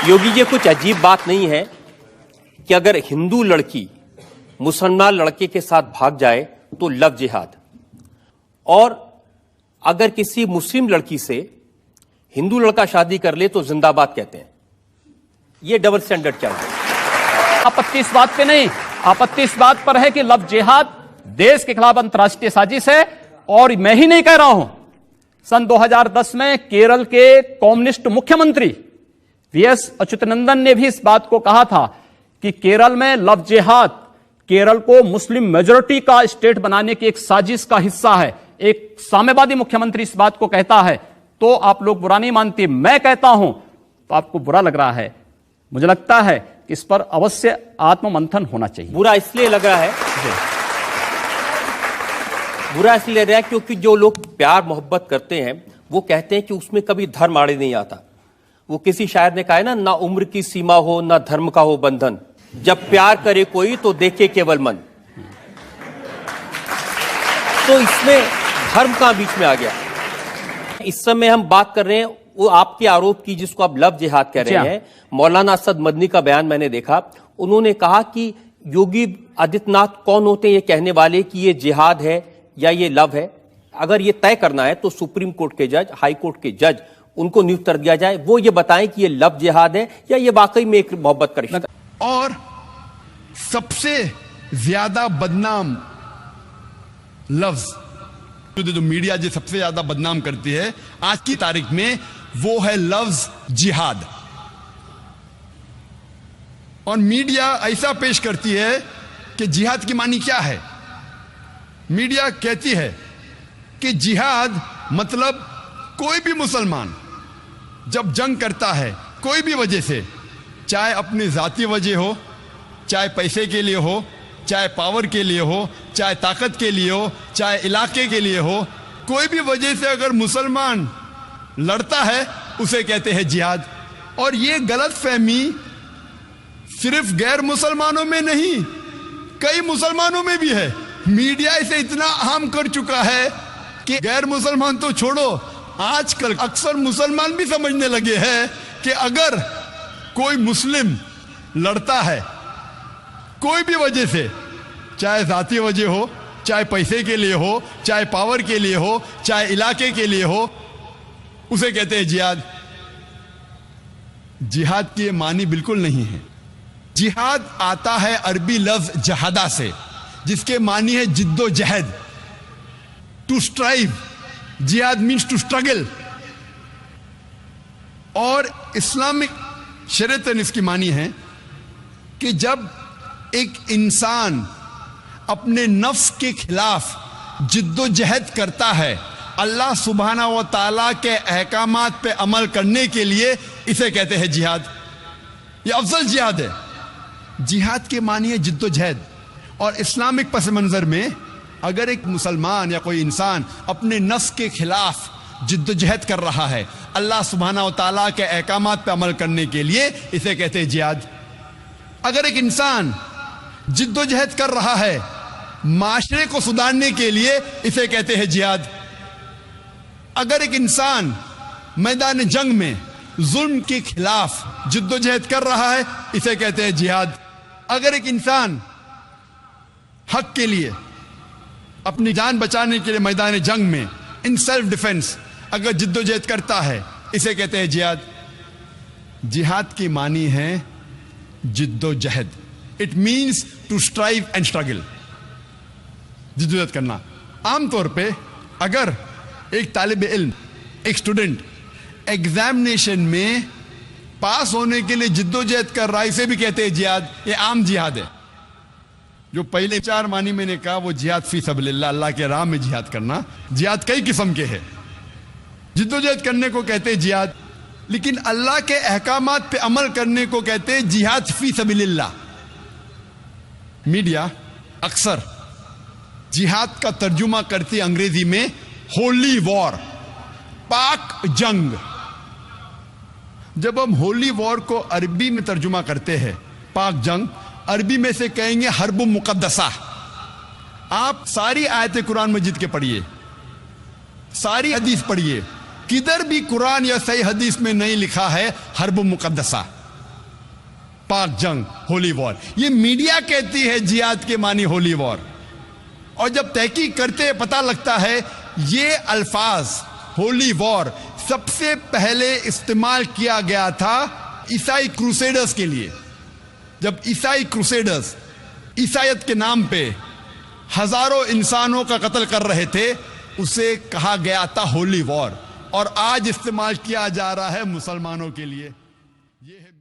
योगी जी, कुछ अजीब बात नहीं है कि अगर हिंदू लड़की मुसलमान लड़के के साथ भाग जाए तो लव जिहाद, और अगर किसी मुस्लिम लड़की से हिंदू लड़का शादी कर ले तो जिंदाबाद कहते हैं। ये डबल स्टैंडर्ड क्या है? आपत्ति इस बात पे नहीं, आपत्ति इस बात पर है कि लव जिहाद देश के खिलाफ अंतर्राष्ट्रीय साजिश है। और मैं ही नहीं कह रहा हूं, सन 2010 में केरल के कम्युनिस्ट मुख्यमंत्री वीएस अच्युतानंदन ने भी इस बात को कहा था कि केरल में लव जिहाद केरल को मुस्लिम मेजॉरिटी का स्टेट बनाने की एक साजिश का हिस्सा है। एक साम्यवादी मुख्यमंत्री इस बात को कहता है तो आप लोग बुरा नहीं मानते, मैं कहता हूं तो आपको बुरा लग रहा है। मुझे लगता है कि इस पर अवश्य आत्ममंथन होना चाहिए। बुरा इसलिए लग रहा है, बुरा इसलिए लग रहा है क्योंकि जो लोग प्यार मोहब्बत करते हैं वो कहते हैं कि उसमें कभी धर्म आड़े नहीं आता। वो किसी शायर ने कहा है ना उम्र की सीमा हो ना धर्म का हो बंधन, जब प्यार करे कोई तो देखे केवल मन। तो इसमें धर्म का बीच में आ गया। इस समय हम बात कर रहे हैं वो आपके आरोप की जिसको आप लव जिहाद कह रहे हैं। मौलाना असद मदनी का बयान मैंने देखा, उन्होंने कहा कि योगी आदित्यनाथ कौन होते हैं ये कहने वाले कि ये जिहाद है या ये लव है। अगर ये तय करना है तो सुप्रीम कोर्ट के जज, हाई कोर्ट के जज, उनको नियुक्त कर दिया जाए, वो ये बताएं कि ये लव जिहाद है या ये वाकई में एक मोहब्बत का रिश्ता। और सबसे ज्यादा बदनाम लफ्ज जो मीडिया जो सबसे ज्यादा बदनाम करती है आज की तारीख में, वो है लफ्ज जिहाद। और मीडिया ऐसा पेश करती है कि जिहाद की मानी क्या है। मीडिया कहती है कि जिहाद मतलब कोई भी मुसलमान जब जंग करता है कोई भी वजह से, चाहे अपनी जाती वजह हो, चाहे पैसे के लिए हो, चाहे पावर के लिए हो, चाहे ताकत के लिए हो, चाहे इलाके के लिए हो, कोई भी वजह से अगर मुसलमान लड़ता है उसे कहते हैं जिहाद। और ये गलत फहमी सिर्फ गैर मुसलमानों में नहीं, कई मुसलमानों में भी है। मीडिया इसे इतना आम कर चुका है कि गैर मुसलमान तो छोड़ो, आजकल अक्सर मुसलमान भी समझने लगे हैं कि अगर कोई मुस्लिम लड़ता है कोई भी वजह से, चाहे जाती वजह हो, चाहे पैसे के लिए हो, चाहे पावर के लिए हो, चाहे इलाके के लिए हो, उसे कहते हैं जिहाद। जिहाद की मानी बिल्कुल नहीं है। जिहाद आता है अरबी लफ्ज जहादा से, जिसके मानी है जिद्दोजहद, टू स्ट्राइव। जिहाद मीन्स टू स्ट्रगल। और इस्लामिक शरीयत ने इसकी मानी है कि जब एक इंसान अपने नफ्स के खिलाफ जिद्दोजहद करता है अल्लाह सुब्हाना व तआला के अहकामात पे अमल करने के लिए, इसे कहते हैं जिहाद। ये अफजल जिहाद है। जिहाद के मानी है जिद्दोजहद। और इस्लामिक पस मंजर में अगर एक मुसलमान या कोई इंसान अपने नफ्स के खिलाफ जिद्दोजहद कर रहा है अल्लाह सुब्हाना व तआला के अहकामात पे अमल करने के लिए, इसे कहते हैं जिहाद। अगर एक इंसान जिद्दोजहद कर रहा है माशरे को सुधारने के लिए, इसे कहते हैं जिहाद। अगर एक इंसान मैदान जंग में जुल्म के खिलाफ जिद्दोजहद कर रहा है, इसे कहते हैं जिहाद। अगर एक इंसान हक के लिए, अपनी जान बचाने के लिए मैदान जंग में इन सेल्फ डिफेंस अगर जिद्दोजहद करता है, इसे कहते हैं जिहाद। जिहाद की मानी है जिद्दोजहद। It means to strive and struggle, जिद्दोजहद करना। आमतौर पे अगर एक तालिब इल्म, एक स्टूडेंट एग्जामिनेशन में पास होने के लिए जिद्दोजहद कर रहा है, इसे भी कहते हैं जिहाद। ये आम जिहाद है। जो पहले 4 मानी मैंने कहा वो जिहाद फी सबलिल्लाह, अल्लाह के राह में जिहाद करना। जिहाद कई किस्म के हैं। जिद्दोजहद करने को कहते हैं जिहाद, लेकिन अल्लाह के अहकामात पे अमल करने को कहते हैं जिहाद फी सबलिल्लाह। मीडिया अक्सर जिहाद का तर्जुमा करती अंग्रेजी में होली वॉर, पाक जंग। जब हम होली वॉर को अरबी में तर्जुमा करते हैं, पाक जंग, अरबी में से कहेंगे हर्ब मुकद्दसा। आप सारी आयतें कुरान मजीद के पढ़िए, सारी हदीस पढ़िए, किधर भी कुरान या सही हदीस में नहीं लिखा है हर्ब मुकद्दसा। پاک جنگ ہولی وار. یہ میڈیا کہتی ہے جہاد کے معنی ہولی وار, اور جب تحقیق کرتے پتہ لگتا ہے یہ الفاظ ہولی وار سب سے پہلے استعمال کیا گیا تھا عیسائی کروسیڈرز کے لیے. جب عیسائی کروسیڈرز عیسائیت کے نام پہ ہزاروں انسانوں کا قتل کر رہے تھے, اسے کہا گیا تھا ہولی وار, اور آج استعمال کیا جا رہا ہے مسلمانوں کے لیے. یہ ہے